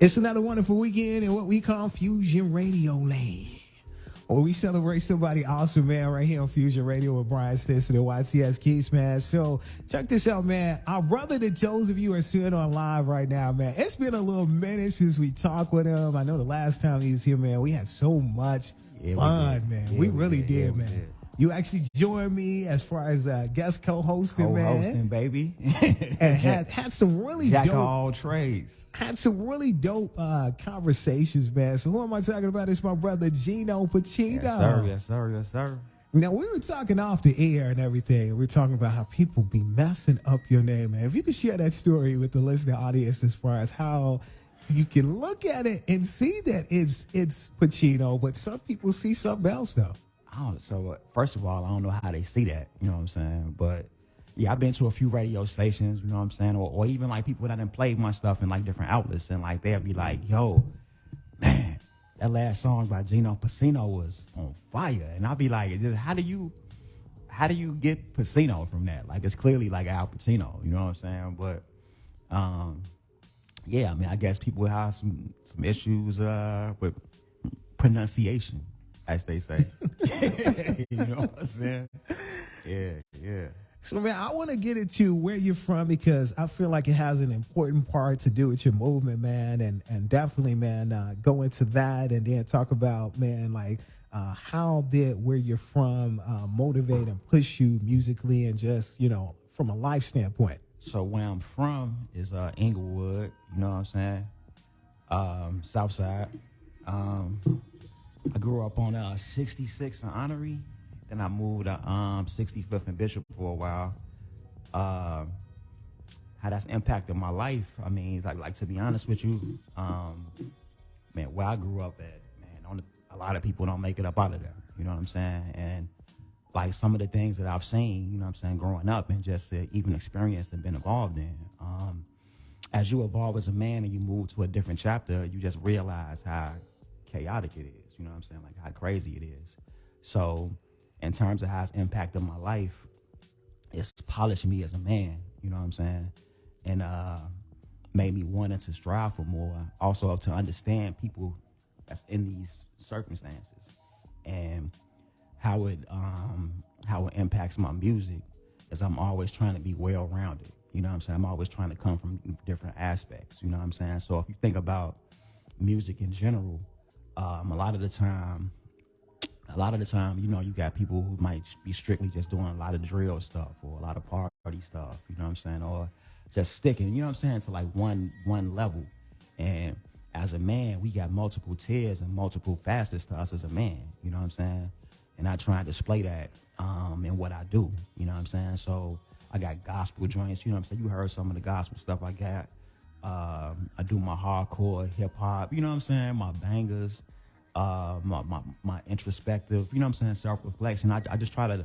It's another wonderful weekend in what we call Fusion Radio Land. Or we celebrate somebody awesome, man, right here on Fusion Radio with Brian Stinson and YTS Keys, man. So check this out, man. Our brother that those of you are seeing on live right now, man, it's been a little minute since we talked with him. I know the last time he was here, man, we had so much fun, man. We really did, man. You actually joined me as far as guest co-hosting, man. Co-hosting, baby. And had some really Jack dope. of all trades. Had some really dope conversations, man. So who am I talking about? It's my brother Geno Pacino. Yes, sir. Yes, sir. Yes, sir. Now, we were talking off the air and everything. We were talking about how people be messing up your name, man. If you could share that story with the listening audience as far as how you can look at it and see that it's Pacino, but some people see something else, though. So first of all, I don't know how they see that, you know what I'm saying? But yeah, I've been to a few radio stations, you know what I'm saying? Or even like people that done played my stuff in like different outlets, and like they'll be like, yo, man, that last song by Geno Pacino was on fire. And I'll be like, just how do you get Pacino from that? Like, it's clearly like Al Pacino, you know what I'm saying? But yeah, I mean, I guess people have some issues with pronunciation, as they say. You know what I'm saying? Yeah. So, man, I want to get into where you're from because I feel like it has an important part to do with your movement, man. And definitely, man, go into that and then talk about, man, like how did where you're from motivate and push you musically and just, you know, from a life standpoint? So where I'm from is Inglewood, you know what I'm saying? South Side. I grew up on 66 and Honorary. Then I moved to 65th and Bishop for a while. How that's impacted my life. I mean, like to be honest with you, man, where I grew up at, man, a lot of people don't make it up out of there. You know what I'm saying? And like some of the things that I've seen, you know what I'm saying, growing up and just even experienced and been involved in. As you evolve as a man and you move to a different chapter, you just realize how chaotic it is. You know what I'm saying? Like how crazy it is. So in terms of how it's impacted my life, it's polished me as a man, you know what I'm saying? And made me wanting to strive for more. Also to understand people that's in these circumstances and how it impacts my music is I'm always trying to be well-rounded. You know what I'm saying? I'm always trying to come from different aspects, you know what I'm saying? So if you think about music in general, a lot of the time, you know, you got people who might be strictly just doing a lot of drill stuff or a lot of party stuff, you know what I'm saying? Or just sticking, you know what I'm saying, to like one level. And as a man, we got multiple tiers and multiple facets to us as a man, you know what I'm saying? And I try and display that in what I do, you know what I'm saying? So I got gospel joints, you know what I'm saying? You heard some of the gospel stuff I got. I do my hardcore hip hop, you know what I'm saying? My bangers, my introspective, you know what I'm saying? Self-reflection. I just try to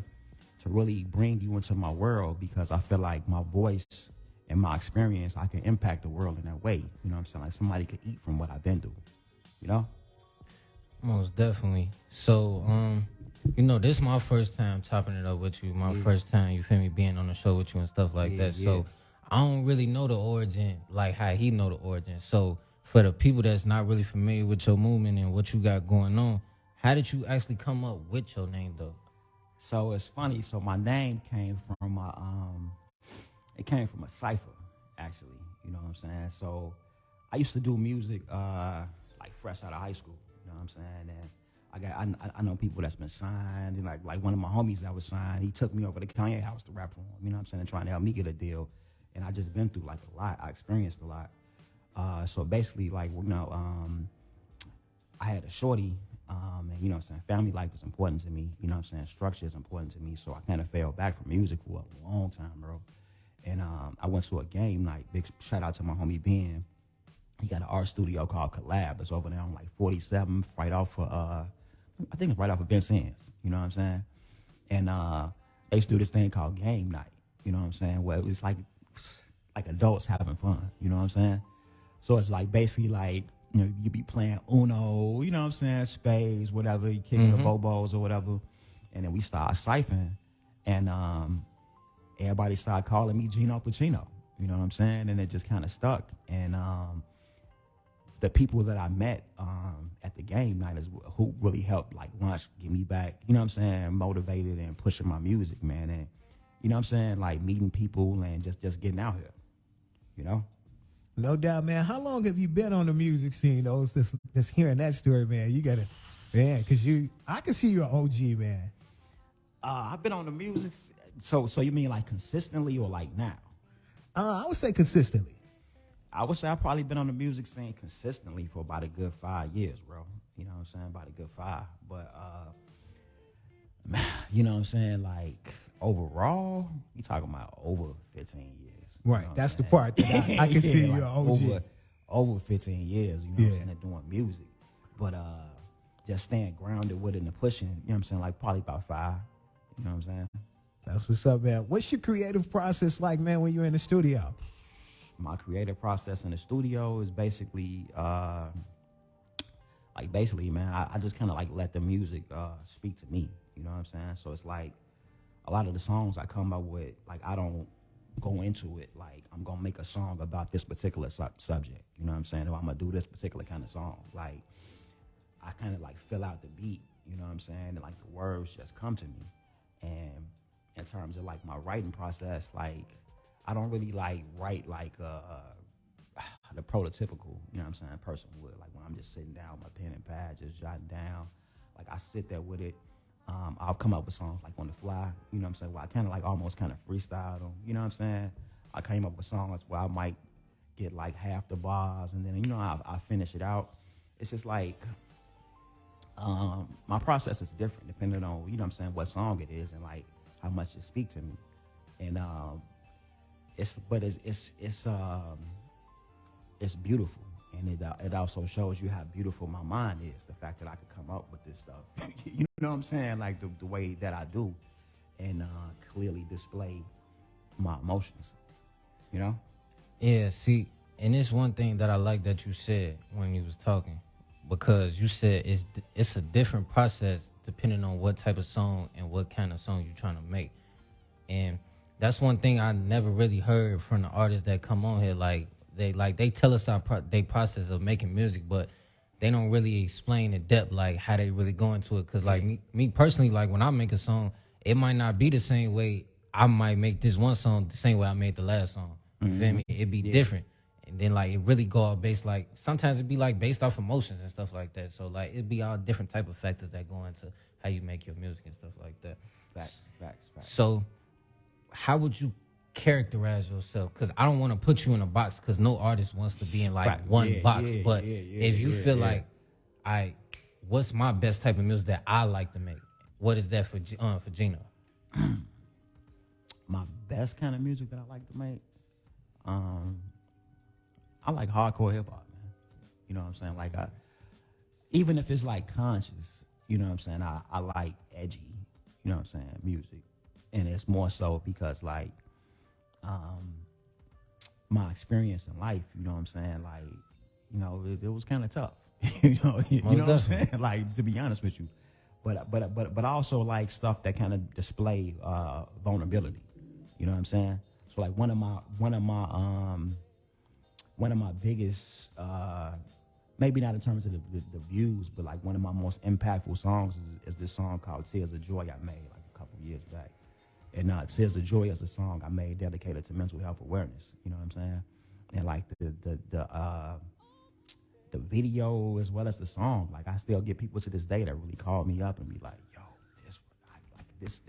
really bring you into my world because I feel like my voice and my experience, I can impact the world in that way. You know what I'm saying? Like somebody could eat from what I've been through, you know? Most definitely. So, you know, this is my first time chopping it up with you. My first time, you feel me, being on the show with you and stuff like that. So I don't really know the origin, like how he know the origin. So for the people that's not really familiar with your movement and what you got going on, how did you actually come up with your name, though? So it's funny. So my name came from it came from a cipher, actually. You know what I'm saying? So I used to do music like fresh out of high school. You know what I'm saying? And I know people that's been signed, and like one of my homies that was signed, he took me over to Kanye house to rap for him. You know what I'm saying? Trying to help me get a deal. And I just been through like a lot. I experienced a lot. So basically, like, you know, I had a shorty, and, you know what I'm saying, family life is important to me. You know what I'm saying? Structure is important to me. So I kind of fell back from music for a long time, bro. And I went to a game night. Big shout out to my homie Ben. He got an art studio called Collab. It's over there on like 47th, right off of, I think it's right off of Vincennes. You know what I'm saying? And they used to do this thing called game night. You know what I'm saying? Where it was like adults having fun. You know what I'm saying? So it's like basically like, you know, you be playing Uno, you know what I'm saying, spades, whatever, you kicking the bobos or whatever. And then we start siphoning. And everybody started calling me Geno Pacino. You know what I'm saying? And it just kind of stuck. And the people that I met at the game night is who really helped like launch, get me back, you know what I'm saying, motivated and pushing my music, man. And you know what I'm saying, like meeting people and just getting out here, you know. No doubt, man. How long have you been on the music scene, though? Just hearing that story, man. You gotta, man, because I can see you're an OG, man. I've been on the music. So you mean like consistently or like now? I would say consistently. I would say I've probably been on the music scene consistently for about a good 5 years, bro. You know what I'm saying? About a good 5. But, you know what I'm saying? Like, overall, you talking about over 15 years. Right. That's the part that I can see you're an OG. Over 15 years, you know what I'm saying, doing music. But just staying grounded with it and pushing, you know what I'm saying? Like, probably about 5. You know what I'm saying? That's what's up, man. What's your creative process like, man, when you're in the studio? My creative process in the studio is basically, man, I just kind of like let the music speak to me. You know what I'm saying? So it's like a lot of the songs I come up with, like I don't go into it like I'm gonna make a song about this particular subject. You know what I'm saying? Or I'm gonna do this particular kind of song. Like I kind of like fill out the beat. You know what I'm saying? And like the words just come to me. And in terms of like my writing process, like I don't really like write like the prototypical, you know what I'm saying, person would. Like when I'm just sitting down with my pen and pad, just jotting down. Like I sit there with it. I'll come up with songs like on the fly, you know what I'm saying, where I kind of like almost kind of freestyle them, you know what I'm saying? I came up with songs where I might get like half the bars and then, you know, I finish it out. It's just like my process is different depending on, you know what I'm saying, what song it is and like how much it speak to me. And it's beautiful, and it also shows you how beautiful my mind is. The fact that I could come up with this stuff, you know what I'm saying, like the way that I do, and clearly display my emotions, you know. Yeah, see, and it's one thing that I like that you said when you was talking, because you said it's a different process depending on what type of song and what kind of song you're trying to make, and that's one thing I never really heard from the artists that come on here. Like they tell us they process of making music, but they don't really explain in depth like how they really go into it. Cause like me personally, like when I make a song, it might not be the same way. I might make this one song the same way I made the last song. You feel me? It'd be different. And then like it really go out based, like sometimes it'd be like based off emotions and stuff like that. So like it'd be all different type of factors that go into how you make your music and stuff like that. Facts. So how would you characterize yourself? Because I don't want to put you in a box, because no artist wants to be in like one box. But if you feel like, what's my best type of music that I like to make? What is that for Geno? My best kind of music that I like to make, I like hardcore hip hop, man. You know what I'm saying? Like even if it's like conscious, you know what I'm saying? I like edgy, you know what I'm saying, music. And it's more so because like my experience in life, you know what I'm saying? Like, you know, it was kind of tough. you know what I'm saying? Like, to be honest with you. But also like stuff that kind of display vulnerability. You know what I'm saying? So like one of my biggest maybe not in terms of the views, but like one of my most impactful songs is this song called Tears of Joy I made like a couple of years back. And Tears of Joy is a song I made dedicated to mental health awareness. You know what I'm saying? And like the video as well as the song, like I still get people to this day that really call me up and be like, "Yo, this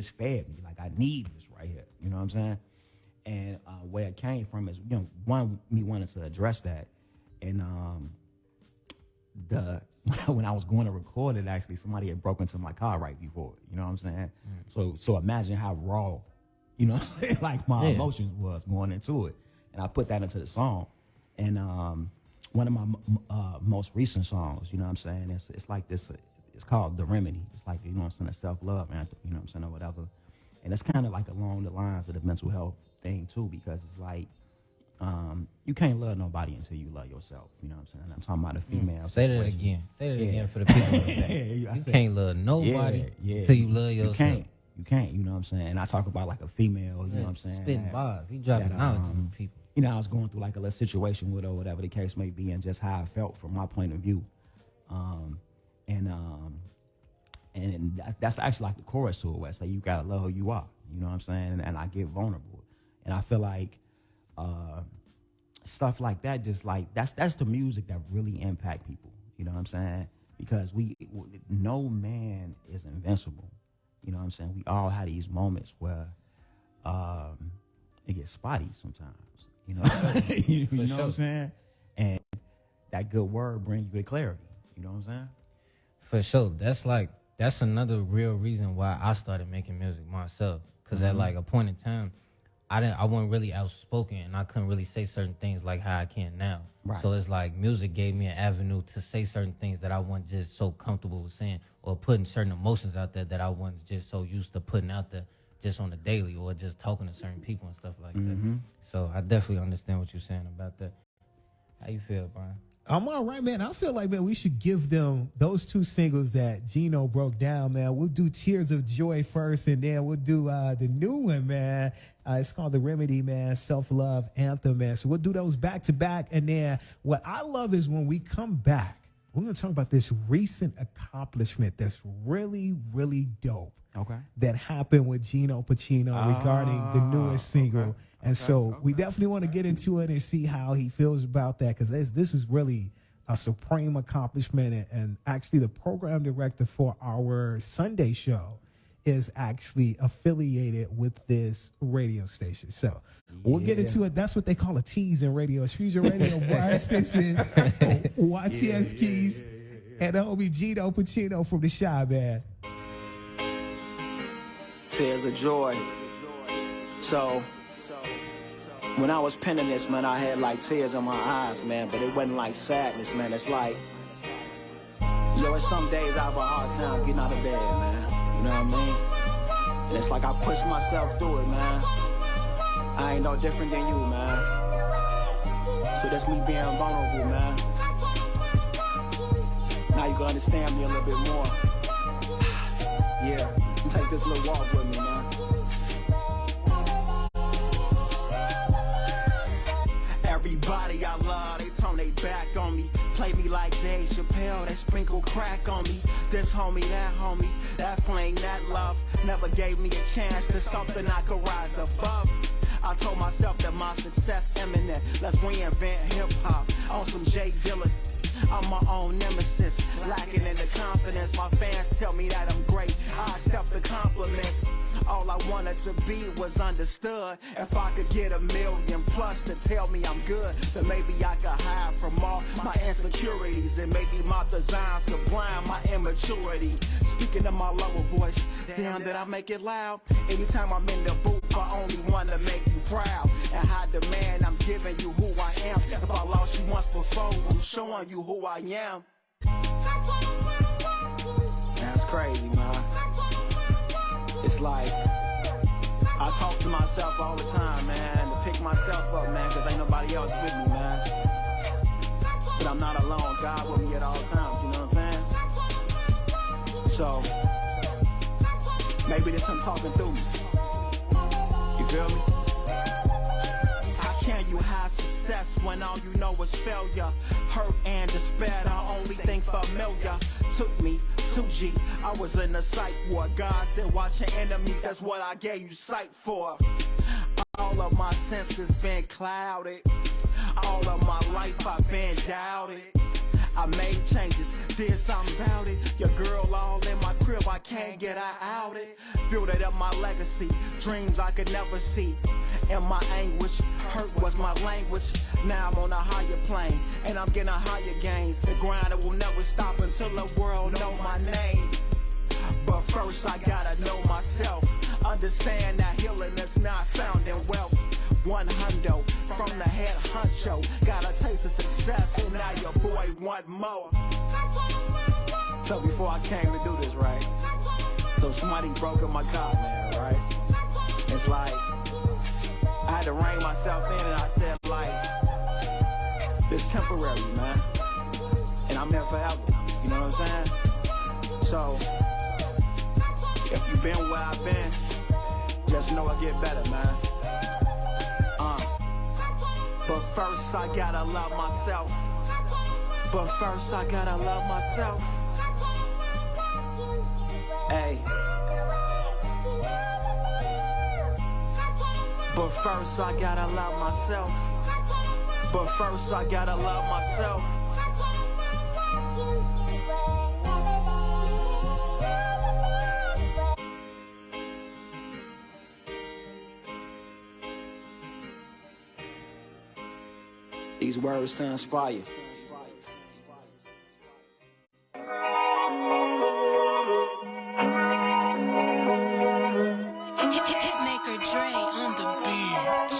fed me. Like I need this right here." You know what I'm saying? And where it came from is, you know, one, me wanted to address that, and when I was going to record it, actually, somebody had broke into my car right before it. You know what I'm saying? So imagine how raw, you know what I'm saying, like my emotions was going into it. And I put that into the song. And one of my most recent songs, you know what I'm saying, it's like this, it's called The Remedy. It's like, you know what I'm saying, a self-love anthem, you know what I'm saying, or whatever. And it's kind of like along the lines of the mental health thing too, because it's like, you can't love nobody until you love yourself. You know what I'm saying? I'm talking about a female. Say that again. Say that again for the people. You can't love nobody until you love yourself. You can't. You know what I'm saying? And I talk about like a female. You know what I'm saying? Spitting bars. He dropping knowledge on people. I was going through like a little situation with her, or whatever the case may be, and just how I felt from my point of view. And that's actually like the chorus to it, where it's like, you gotta love who you are. You know what I'm saying? And I get vulnerable. And I feel like stuff like that, just like, that's the music that really impact people. You know what I'm saying? Because no man is invincible. You know what I'm saying? We all have these moments where it gets spotty sometimes. You know what I'm saying? you know what I'm saying? And that good word brings you to clarity. You know what I'm saying? For sure. That's another real reason why I started making music myself. Because at like a point in time, I wasn't really outspoken, and I couldn't really say certain things like how I can now. Right. So it's like music gave me an avenue to say certain things that I wasn't just so comfortable with saying, or putting certain emotions out there that I wasn't just so used to putting out there just on the daily, or just talking to certain people and stuff like that. So I definitely understand what you're saying about that. How you feel, Brian? I'm all right, man. I feel like, man, we should give them those two singles that Geno broke down, man. We'll do Tears of Joy first, and then we'll do the new one, man. It's called The Remedy, man, Self-Love Anthem, man. So we'll do those back to back. And then what I love is when we come back, we're going to talk about this recent accomplishment that's really, really dope. Okay. That happened with Geno Pacino regarding the newest single. Okay. And so we definitely want to get into it and see how he feels about that, because this is really a supreme accomplishment. And actually the program director for our Sunday show is actually affiliated with this radio station. So we'll get into it. That's what they call a tease in radio. It's Fusion Radio, Brian Stinson, YTS Keys, and the homie Geno Pacino from the Shy, man. Tears of Joy. So when I was penning this, man, I had like tears in my eyes, man, but it wasn't like sadness, man. It's like, it's some days I have a hard time getting out of bed, man. You know what I mean? And it's like I push myself through it, man. I ain't no different than you, man. So that's me being vulnerable, man. Now you can understand me a little bit more. Yeah, take this little walk with me, man. Everybody I love, they turn they back on me. Play me like Dave Chappelle, they sprinkle crack on me. This homie, that flame, that love never gave me a chance to something I could rise above. I told myself that my success imminent. Let's reinvent hip-hop on some Jay Dilla. I'm my own nemesis, lacking in the confidence. My fans tell me that I'm great, I accept the compliments. All I wanted to be was understood. If I could get 1 million plus to tell me I'm good, then maybe I could hide from all my insecurities, and maybe my designs could blind my immaturity. Speaking of my lower voice, damn, did I make it loud? Anytime I'm in the booth, I only want to make you proud. And how demand, I'm giving you who I am. If I lost you once before, I'm showing you who I am. That's crazy, man. It's like, I talk to myself all the time, man, to pick myself up, man, because ain't nobody else with me, man. But I'm not alone. God with me at all times, you know what I'm saying? So, maybe there's him talking through me. You feel me? How can you have success when all you know is failure? Hurt and despair, the only thing familiar. Took me 2G, I was in the psych ward. God said, watch your enemies, that's what I gave you sight for. All of my senses been clouded. All of my life I've been doubted. I made changes, did something about it. Your girl all in my crib, I can't get her out it. Building up my legacy, dreams I could never see. And my anguish, hurt was my language. Now I'm on a higher plane, and I'm getting higher gains. The grind will never stop until the world know my name. But first I gotta know myself. Understand that healing is not found in wealth. 100 from the head honcho. Got a taste of success, and now your boy want more. So before I came to do this, right? So somebody broke in my car, man, right? It's like, I had to rein myself in, and I said, like, this temporary, man. And I'm here forever, you know what I'm saying? So, if you've been where I've been, just know I get better, man. But first I gotta love myself. But first I gotta love myself. Hey. But first I gotta love myself. But first I gotta love myself. These words to inspire. Hitmaker Dre on the beat.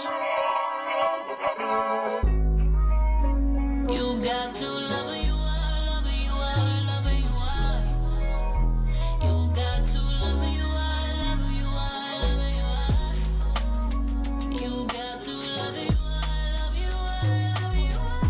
You got to love who you are, love who you are, love who you are. You got to love who you are, love who you are, love who you are. You got to love who you are, love you are, love you are.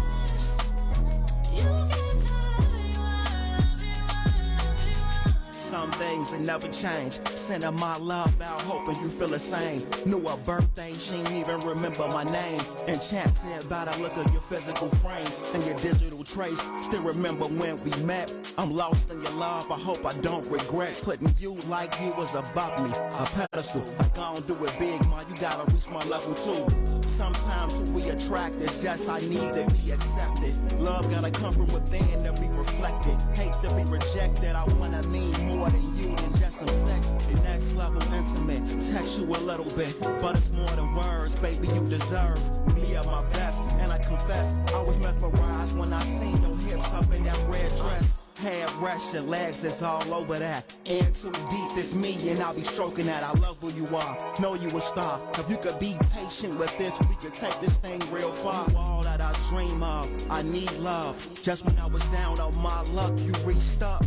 You get to love who you are, love you are, love you are. Some things that never change. Sending my love out, hoping you feel the same. Knew her birthday, she ain't even remember my name. Enchanted by the look of your physical frame and your digital trace. Still remember when we met. I'm lost in your love, I hope I don't regret putting you like you was above me. A pedestal, like I don't do it big, man, you gotta reach my level too. Sometimes who we attract is just I need to be accepted. Love gotta come from within to be reflected. Hate to be rejected, I wanna mean more than you than just some sex. The next level intimate, text you a little bit, but it's more than words, baby, you deserve me at my best. And I confess, I was mesmerized when I seen your hips up in that red dress. Head rest, your legs, it's all over that. In too deep, it's me, and I'll be stroking that. I love who you are, know you a star. If you could be patient with this, we could take this thing real far. You all that I dream of, I need love. Just when I was down on my luck, you reached up.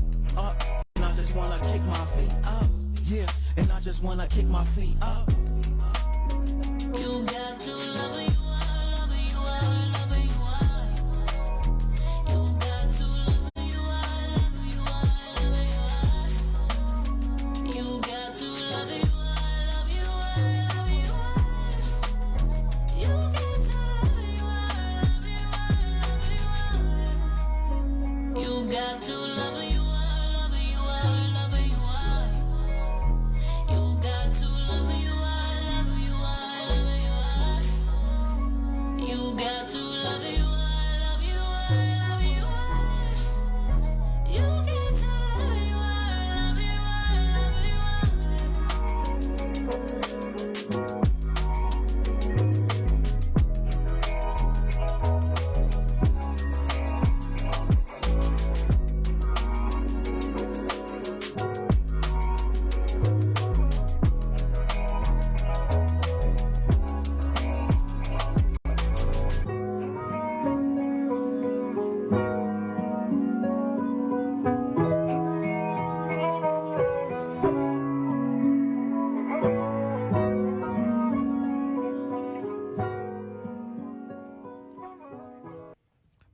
And I just wanna kick my feet up. Yeah, and I just wanna kick my feet up. You got to love who you are, love who you are, love who you are. You got to love who you are, love who you are, love who you are. You got to love who you are, love you are, love you are. You get to love who you are, love you are, love you are. You got to love who you are, love who you are, love who you are. You got to love who you are, love who you are, love who you are. You got to love who you are, love you are, love you are. You get to love who you are, love you are, love you are.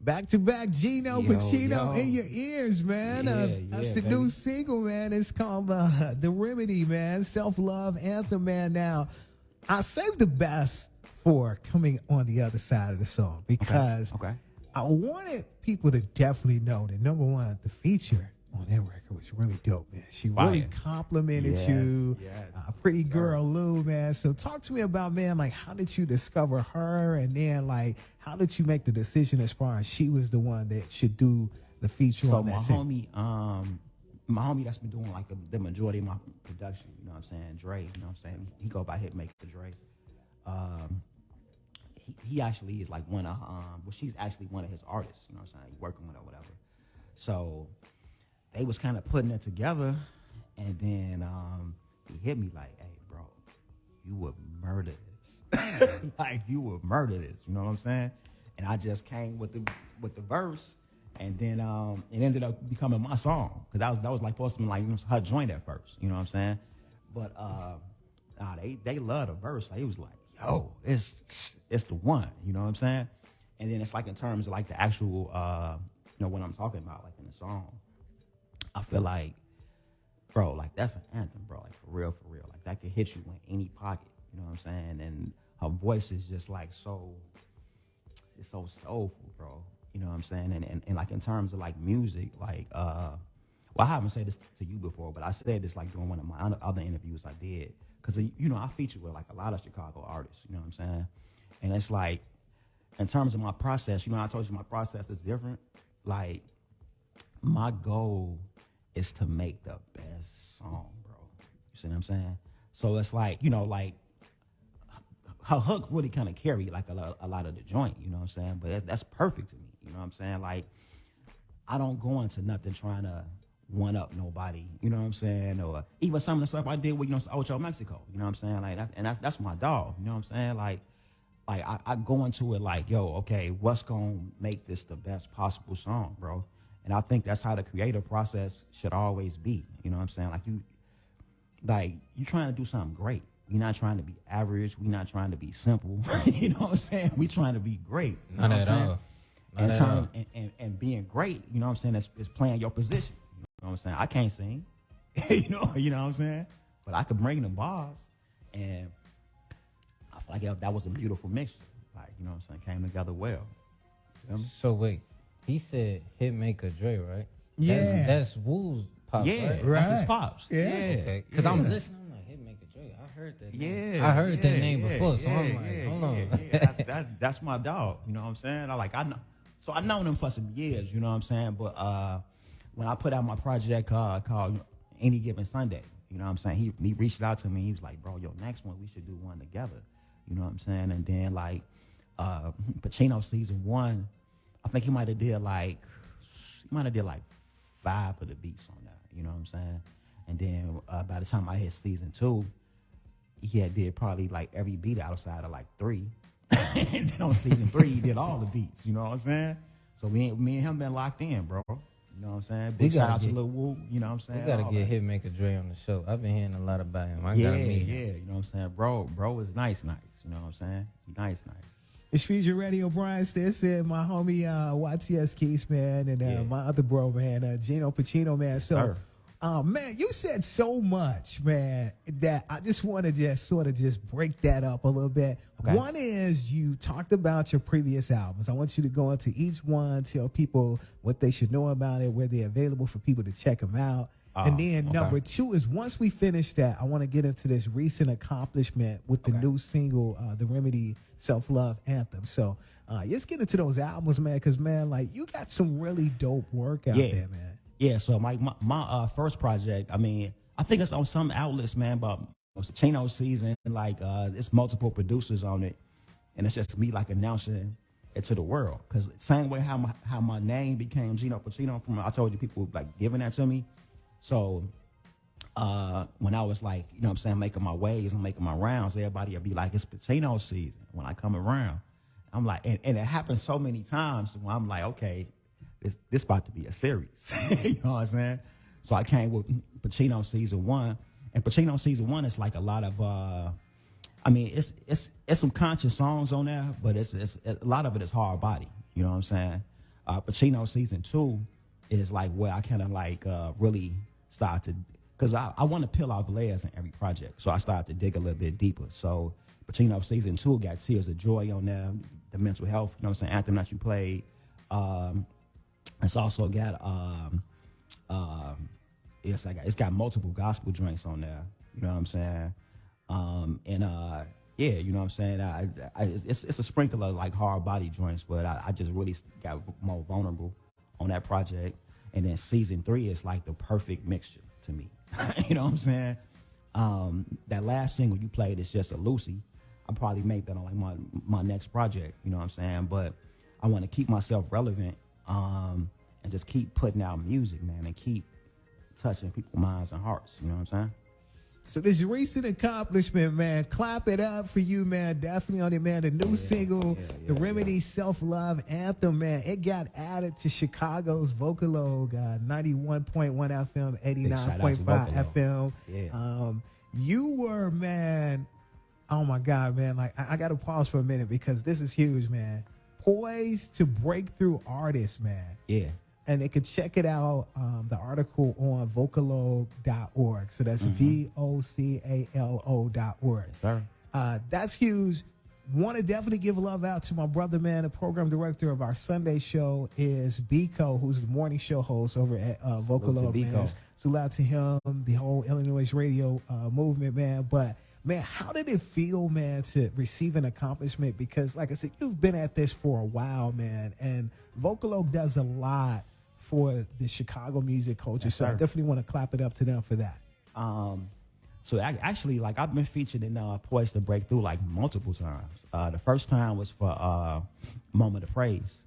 Back to back, Geno, Yo, Pacino yo. in your ears, man. That's the baby. new single, man. It's called The Remedy, man. Self-love anthem, man. Now, I saved the best for coming on the other side of the song because Okay. I wanted people to definitely know that, number one, the feature on that record was really dope, man. She really Fire. complimented Yes, you. yes. Pretty girl Lou, man. So talk to me about, man, like, how did you discover her? And then, like, how did you make the decision as far as she was the one that should do the feature So on my that single? homie that's been doing like the majority of my production, you know what I'm saying, Dre, you know what I'm saying, he go by Hitmaker Dre. He actually is like one of well, she's actually one of his artists, you know what I'm saying, working with her, whatever. So they was kind of putting it together, and then he hit me like, "Hey, bro, you would murder this, like you would murder this," you know what I'm saying? And I just came with the verse, and then it ended up becoming my song because that was like supposed to be like her joint at first, you know what I'm saying? But they love the verse. Like, it was like, yo, it's the one, you know what I'm saying? And then it's like in terms of like the actual, what I'm talking about, like in the song, I feel like, bro, like that's an anthem, bro, like for real, like that could hit you in any pocket, you know what I'm saying? And her voice is just like so, it's so soulful, bro. You know what I'm saying? And like in terms of like music, like well, I haven't said this to you before, but I said this like during one of my other interviews I did, because you know I feature with like a lot of Chicago artists. You know what I'm saying? And it's like in terms of my process, you know, I told you my process is different. Like my goal is to make the best song, bro. You see what I'm saying? So it's like, you know, like her hook really kind of carry like a lot of the joint, you know what I'm saying? But that's perfect to me, you know what I'm saying? Like, I don't go into nothing trying to one up nobody, you know what I'm saying? Or even some of the stuff I did with, you know, Ocho Mexico, you know what I'm saying? Like, that's my dog, you know what I'm saying? Like I go into it like, yo, okay, what's gonna make this the best possible song, bro? And I think that's how the creative process should always be, you know what I'm saying? Like you trying to do something great. We're not trying to be average. We're not trying to be simple. You know what I'm saying? We're trying to be great. You Not know at what I'm all. saying? Not at all. And being great, you know what I'm saying, is playing your position. You know what I'm saying? I can't sing. you know what I'm saying? But I could bring the bars. And I feel like that was a beautiful mixture. Like, you know what I'm saying? Came together well. You know? So wait, he said Hitmaker Dre, right? Yeah. That's Woo's pop, Yeah, right? that's his Right. pops. Yeah. Okay, because Yeah. I'm listening. I'm like, Hitmaker Dre. I heard that. Name. Yeah, I heard that yeah, name yeah, before, so yeah, I'm like, yeah, hold on. yeah. That's my dog. You know what I'm saying? I know. So I known him for some years. You know what I'm saying? But when I put out my project called Any Given Sunday, you know what I'm saying? He reached out to me. He was like, bro, yo, next one we should do one together. You know what I'm saying? And then like Pacino season 1, I think he might have did like 5 of the beats on that. You know what I'm saying? And then by the time I hit season 2, he had did probably like every beat outside of like 3. And then on season 3, he did all the beats. You know what I'm saying? So me and him been locked in, bro. You know what I'm saying? Big shout out to Lil Woo. You know what I'm saying? You gotta All get that. Hitmaker Dre on the show. I've been hearing a lot about him. I Yeah, gotta meet yeah. him. You know what I'm saying? Bro is nice. You know what I'm saying? He nice. It's Fusion Radio, Brian Stinson, my homie YTS Keys, man, and Yeah. my other bro, man, Geno Pacino, man. So, man, you said so much, man, that I just want to just break that up a little bit. Okay. One is you talked about your previous albums. I want you to go into each one, tell people what they should know about it, where they're available for people to check them out. And then okay. number 2 is once we finish that, I want to get into this recent accomplishment with the new single, The Remedy Self-Love Anthem. So let's get into those albums, man, because, man, like, you got some really dope work out there, man. Yeah, so my first project, I mean, I think it's on some outlets, man, but it's Chino season, like it's multiple producers on it, and it's just me like announcing it to the world. Because same way how my name became Geno Pacino, from I told you people like giving that to me. So when I was like, you know what I'm saying, making my ways and making my rounds, everybody would be like, it's Pacino season when I come around. I'm like, and it happens so many times when I'm like, okay, this about to be a series. You know what I'm saying? So I came with Pacino season 1. And Pacino season 1 is like a lot of I mean, it's some conscious songs on there, but it's a lot of it is hard body. You know what I'm saying? Pacino season 2 is like where I kind of like really start to, because I want to peel off layers in every project. So I started to dig a little bit deeper. So Pacino season 2 got Tears of Joy on there, the mental health, you know what I'm saying, anthem that you played. It's also got it's got multiple gospel joints on there. You know what I'm saying? Yeah, you know what I'm saying? It's a sprinkle of like hard body joints, but I just really got more vulnerable on that project. And then season 3 is like the perfect mixture to me. You know what I'm saying? That last single you played is just a Lucy. I'll probably make that on like my next project. You know what I'm saying? But I want to keep myself relevant and just keep putting out music, man, and keep touching people's minds and hearts. You know what I'm saying? So this recent accomplishment, man, clap it up for you, man. Definitely on it, man. The new single, The Remedy Self-Love Anthem, man. It got added to Chicago's Vocalogue, 91.1 FM, 89.5 FM. Yeah. You were, man, oh my God, man. Like, I got to pause for a minute because this is huge, man. Poised to breakthrough artists, man. Yeah. And they could check it out, the article on Vocalogue.org. So that's VOCALO.org. Yes, sir. That's huge. want to definitely give love out to my brother, man. The program director of our Sunday show is Biko, who's the morning show host over at Vocalo, man. Salute out to him, the whole Illinois radio movement, man. But, man, how did it feel, man, to receive an accomplishment? Because, like I said, you've been at this for a while, man. And Vocalo does a lot for the Chicago music culture. Yes, so I definitely want to clap it up to them for that. So actually, like, I've been featured in Poised to Break Through like multiple times. The first time was for Moment of Praise.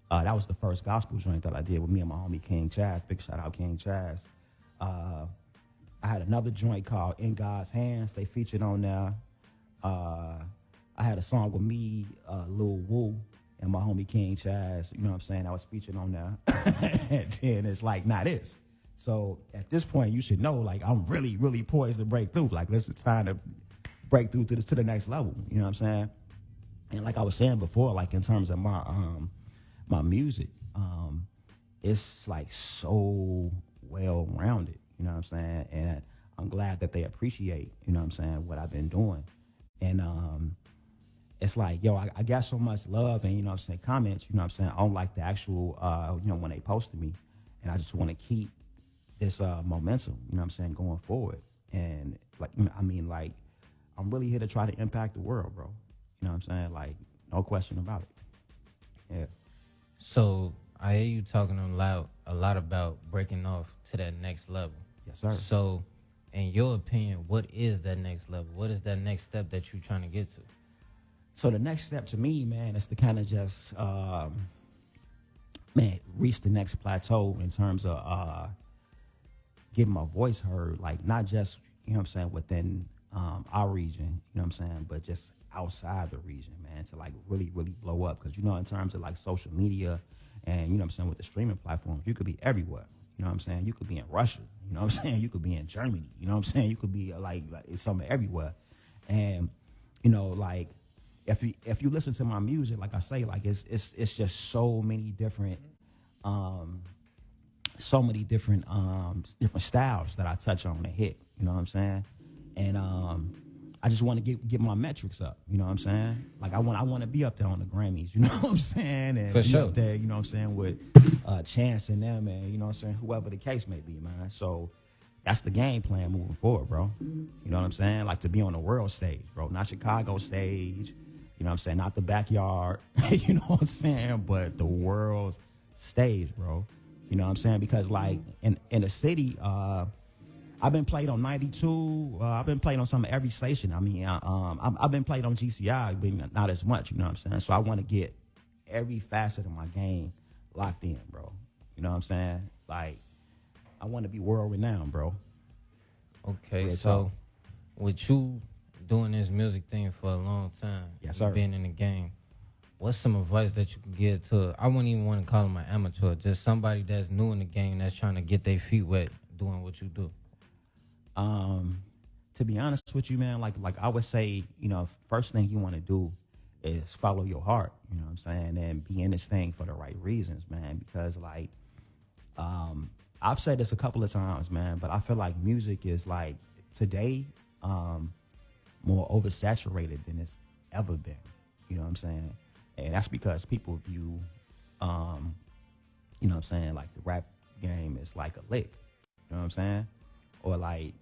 That was the first gospel joint that I did with me and my homie King Chaz. Big shout out King Chaz. I had another joint called In God's Hands. They featured on there. I had a song with me, Lil Woo, and my homie King Chaz. You know what I'm saying? I was featured on there. And then it's like, not this. So at this point, you should know, like, I'm really, really poised to break through. Like, this is time to break through to the next level. You know what I'm saying? And like I was saying before, like, in terms of my my music, it's like so well rounded. You know what I'm saying? And I'm glad that they appreciate, you know what I'm saying, what I've been doing. And it's like, yo, I got so much love and, you know what I'm saying, comments, you know what I'm saying, on like the actual, you know, when they posted me. And I just want to keep this momentum, you know what I'm saying, going forward. And like, I mean, like, I'm really here to try to impact the world, bro. You know what I'm saying? Like, no question about it. Yeah. So I hear you talking a lot about breaking off to that next level. Yes, sir. So in your opinion, what is that next level? What is that next step that you're trying to get to? So the next step to me, man, is to kind of just, reach the next plateau in terms of getting my voice heard, like not just, you know what I'm saying, within our region, you know what I'm saying, but just outside the region, man, to like really, really blow up. Because, you know, in terms of like social media and, you know what I'm saying, with the streaming platforms, you could be everywhere. You know what I'm saying? You could be in Russia. You know what I'm saying? You could be in Germany. You know what I'm saying? You could be like it's somewhere everywhere. And, you know, like if you listen to my music, like I say, like it's just so many different different styles that I touch on a hit. You know what I'm saying? And I just want to get my metrics up. You know what I'm saying? Like I want to be up there on the Grammys. You know what I'm saying? And For be sure. up there. You know what I'm saying, with Chance and them, and you know what I'm saying, whoever the case may be, man. So that's the game plan moving forward, bro. You know what I'm saying? Like to be on the world stage, bro, not Chicago stage. You know what I'm saying? Not the backyard. You know what I'm saying? But the world's stage, bro. You know what I'm saying? Because like in the city, I've been played on 92. I've been played on some every station. I mean, I've been played on GCI, but not as much. You know what I'm saying? So I want to get every facet of my game locked in, bro. You know what I'm saying? Like, I want to be world renowned, bro. Okay, Real so talk. with you doing this music thing for a long time, Yes, you sir. being in the game, what's some advice that you can give to, I wouldn't even want to call him an amateur, just somebody that's new in the game that's trying to get their feet wet doing what you do? To be honest with you, man, like I would say, you know, first thing you want to do is follow your heart, you know what I'm saying, and be in this thing for the right reasons, man, because like, I've said this a couple of times, man, but I feel like music is like today, more oversaturated than it's ever been, you know what I'm saying? And that's because people view, you know what I'm saying, like the rap game is like a lick, you know what I'm saying? Or like,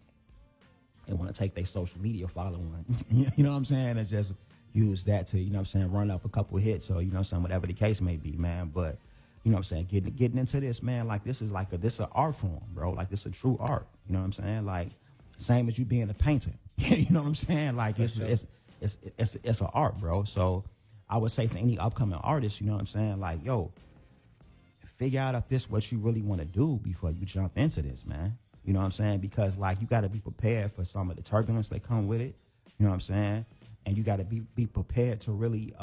they want to take their social media following, you know what I'm saying, and just use that to, you know what I'm saying, run up a couple of hits or, you know what I'm saying, whatever the case may be, man. But, you know what I'm saying, getting into this, man, like this is like this is an art form, bro. Like this is a true art, you know what I'm saying? Like, same as you being a painter, you know what I'm saying? Like it's an art, bro. So I would say to any upcoming artist, you know what I'm saying, like, yo, figure out if this is what you really want to do before you jump into this, man. You know what I'm saying? Because, like, you got to be prepared for some of the turbulence that come with it. You know what I'm saying? And you got to be prepared to really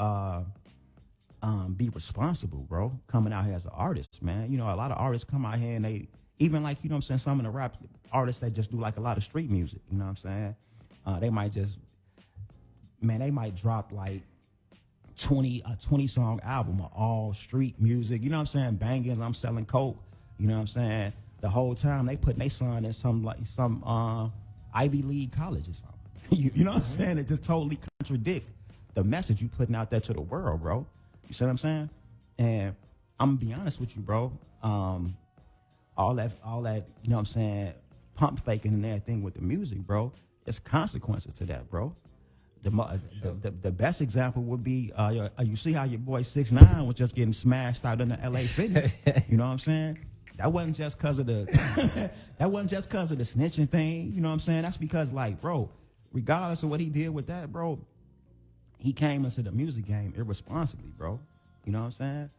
be responsible, bro, coming out here as an artist, man. You know, a lot of artists come out here and they, even like, you know what I'm saying, some of the rap artists that just do, like, a lot of street music, you know what I'm saying? They might just, man, they might drop, like, a 20-song album of all street music. You know what I'm saying? Bangers, I'm selling coke. You know what I'm saying? The whole time they putting their son in some Ivy League college or something. You know what I'm saying? It just totally contradict the message you putting out there to the world, bro. You see what I'm saying? And I'm gonna be honest with you, bro. All that, you know what I'm saying, pump faking and everything with the music, bro. There's consequences to that, bro. The best example would be you see how your boy 6ix9ine was just getting smashed out in the LA Fitness. You know what I'm saying? That wasn't just because of the that wasn't just because of the snitching thing. You know what I'm saying? That's because, like, bro, regardless of what he did with that, bro, he came into the music game irresponsibly, bro. You know what I'm saying?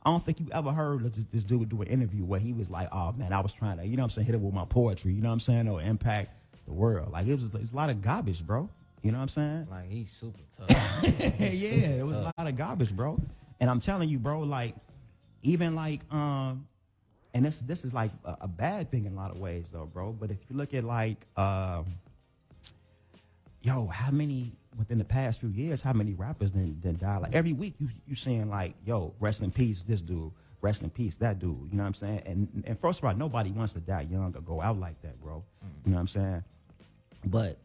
I don't think you ever heard this dude do an interview where he was like, oh man, I was trying to, you know what I'm saying, hit it with my poetry, you know what I'm saying, or impact the world. Like, it's a lot of garbage, bro. You know what I'm saying? Like, he's super tough. Yeah, it was a lot of garbage, bro. And I'm telling you, bro, like, even like, and this is like a bad thing in a lot of ways, though, bro. But if you look at like, how many within the past few years, how many rappers then died? Like every week, you seeing like, yo, rest in peace, this dude, rest in peace, that dude. You know what I'm saying? And first of all, nobody wants to die young or go out like that, bro. You know what I'm saying? But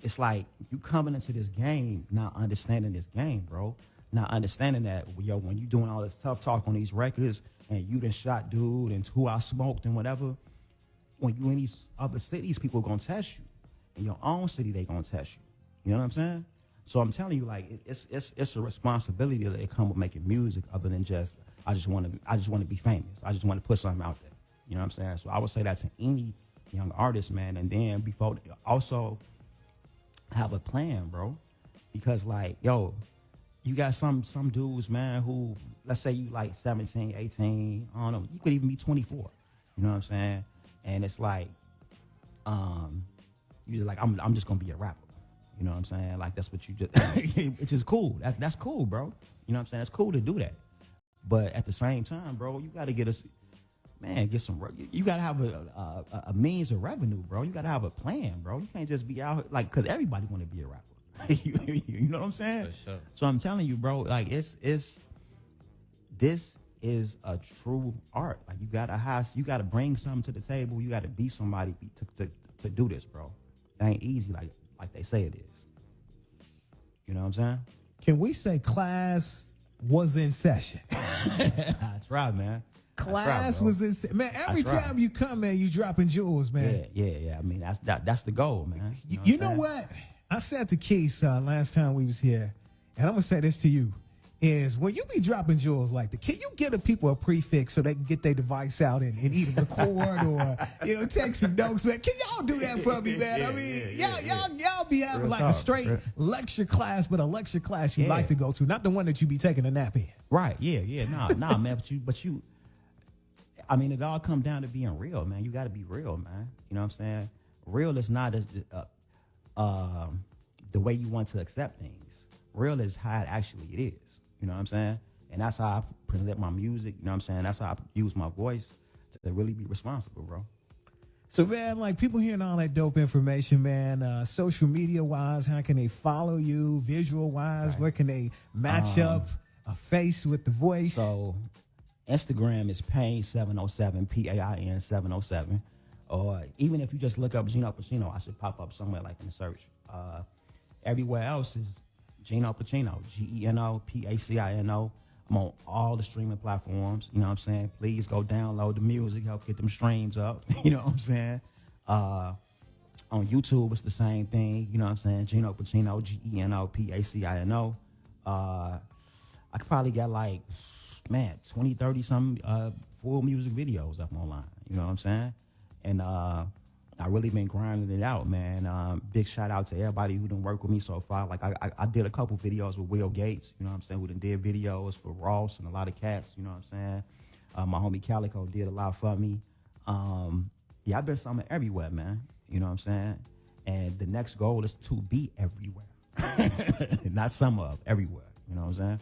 it's like you coming into this game not understanding this game, bro. Not understanding that, yo, when you doing all this tough talk on these records and you done shot dude and who I smoked and whatever, when you in these other cities, people gonna test you. In your own city, they gonna test you. You know what I'm saying? So I'm telling you, like, it's a responsibility that come with making music, other than just I just want to be famous. I just want to put something out there. You know what I'm saying? So I would say that to any young artist, man. And then before, also have a plan, bro, because like, yo, you got some dudes, man, who, let's say you like 17, 18, I don't know, you could even be 24. You know what I'm saying? And it's like, you're like, I'm just gonna be a rapper. You know what I'm saying? Like, that's what you just, which is cool. That's cool, bro. You know what I'm saying? It's cool to do that. But at the same time, bro, you got to get some, you got to have a means of revenue, bro. You got to have a plan, bro. You can't just be out, like, because everybody want to be a rapper. You know what I'm saying? For sure. So I'm telling you, bro, like, this is a true art. Like, you got to bring something to the table. You got to be somebody to do this, bro. It ain't easy like they say it is. You know what I'm saying? Can we say class was in session? That's right, man. Class right, was in session. Man, every That's right. time you come, man, you dropping jewels, man. Yeah. I mean, that's the goal, man. You know what? I said to Keith last time we was here, and I'm going to say this to you, is when you be dropping jewels like that, can you give the people a prefix so they can get their device out and either record or, take some notes, man? Can y'all do that for me, man? I mean, y'all be having like a straight lecture class, but a lecture class you like to go to, not the one that you be taking a nap in. Right, yeah. Nah, man, but you, I mean, it all come down to being real, man. You got to be real, man. You know what I'm saying? Real is not as the way you want to accept things. Real is how it actually is. You know what I'm saying? And that's how I present my music. You know what I'm saying? That's how I use my voice to really be responsible, bro. So, man, like, people hearing all that dope information, man, social media-wise, how can they follow you? Visual-wise, Right. where can they match up a face with the voice? So, Instagram is Pain707, Pain 707. Or even if you just look up Geno Pacino, I should pop up somewhere like in the search. Everywhere else is Geno Pacino, Geno Pacino. I'm on all the streaming platforms. You know what I'm saying? Please go download the music, help get them streams up. You know what I'm saying? On YouTube, it's the same thing. You know what I'm saying? Geno Pacino, Geno Pacino. I could probably get like, 20, 30 some full music videos up online. You know what I'm saying? And I really been grinding it out, man. Big shout out to everybody who done work with me so far. Like I did a couple videos with Will Gates, you know what I'm saying, who done did videos for Ross and a lot of cats, you know what I'm saying. My homie Calico did a lot for me. I've been somewhere everywhere, man. You know what I'm saying? And the next goal is to be everywhere. Not some of, everywhere. You know what I'm saying?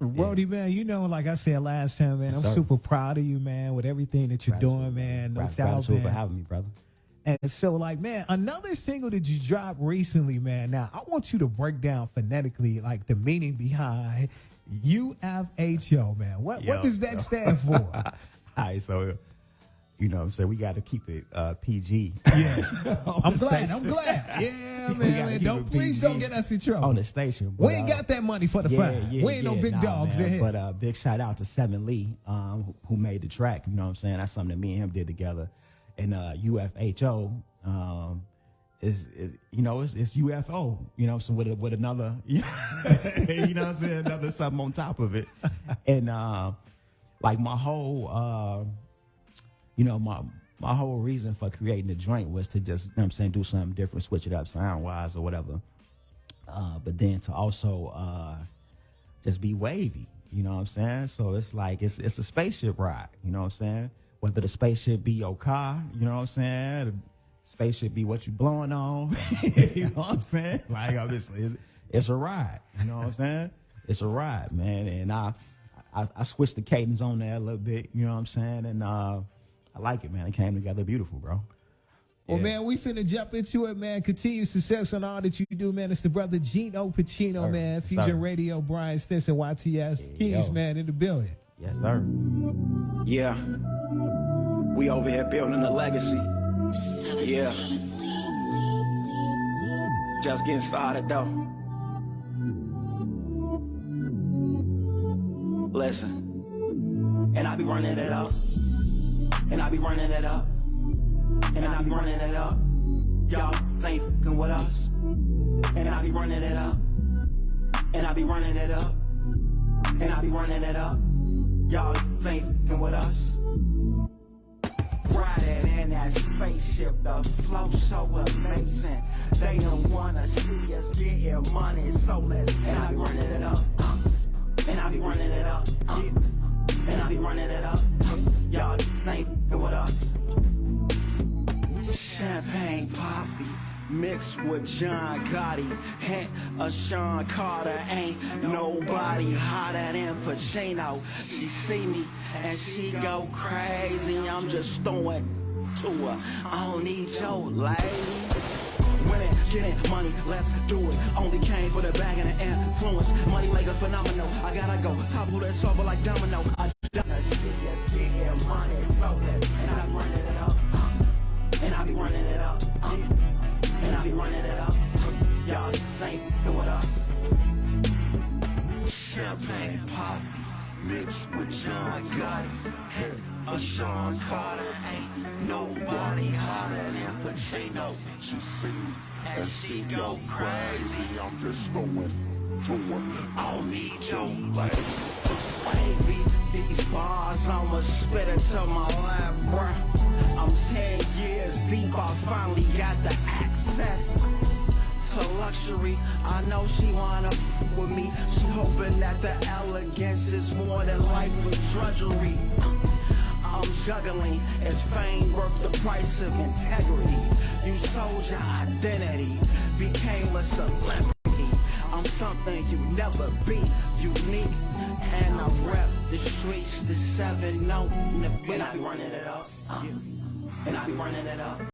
Brody, man, like I said last time, man, I'm super proud of you, man, with everything that you're doing, man. No doubt, Gratitude man. for having me, brother. And so, like, man, another single that you dropped recently, man. Now, I want you to break down phonetically, like, the meaning behind UFHO, man. What does that stand for? All right, so, You know what I'm saying? We got to keep it PG. Yeah. I'm glad. Yeah, We man. gotta keep Don't it please PG don't get us in trouble. on the station. We ain't got that money for the fine. We ain't no big dogs in here. But big shout out to Seven Lee, who made the track. You know what I'm saying? That's something that me and him did together. And UFHO is you know, it's UFO. You know, so with another, you know what I'm saying, another something on top of it. And like my whole, you know, my whole reason for creating the joint was to just, you know what I'm saying, do something different, switch it up sound wise or whatever. But then to also just be wavy, you know what I'm saying? So it's like it's a spaceship ride, you know what I'm saying? Whether the spaceship be your car, you know what I'm saying? The spaceship be what you blowing on, you know what I'm saying? Like obviously it's a ride, you know what I'm saying? It's a ride, man. And I switched the cadence on there a little bit, you know what I'm saying? And I like it, man. It came together beautiful, bro. Well, Yeah. man, we finna jump into it, man. Continue success on all that you do, man. It's the brother Geno Pacino, Sir. man. Fusion Sir. Radio, Brian Stinson, YTS. Keys, yo. man, in the building. Yes, sir. Yeah. We over here building a legacy. Yeah. Just getting started though. Listen. And I be running it up. And I be running it up. And I be running it up. Y'all ain't fucking with us. And I be running it up. And I be running it up. And I be running it up. Y'all ain't fucking with us. Riding in that spaceship, the flow so amazing. They don't wanna see us getting money, so let's. And I be running it up. And I be running it up. And I be running it up. Y'all ain't fucking with us. Champagne poppy mixed with John Gotti. Hint of Sean Carter. Ain't nobody hotter than Pacino. She see me and she go crazy. I'm just throwing to her. I don't need your lady. Winning, getting money, let's do it. Only came for the bag and the influence. Money like a phenomenal. I gotta go. Top of that solver like domino. I wanna see us getting money, so let's. And I be running it up. And I be running it up. And I be running it up. Y'all ain't fucking with us. Champagne pop mixed with John Gotti. A Sean Carter. Ain't nobody hotter than Pacino. She see me and she go crazy. I'm just going to her. I don't need your lady. Wavy, these bars, I'ma spit it to my lap, bruh. I'm 10 years deep, I finally got the access to luxury. I know she wanna f with me. She hoping that the elegance is more than life with drudgery. I'm juggling, is fame worth the price of integrity? You sold your identity, became a celebrity. I'm something you never be, unique. And I rep the streets, the 7-0, and I be running it up. And I be running it up.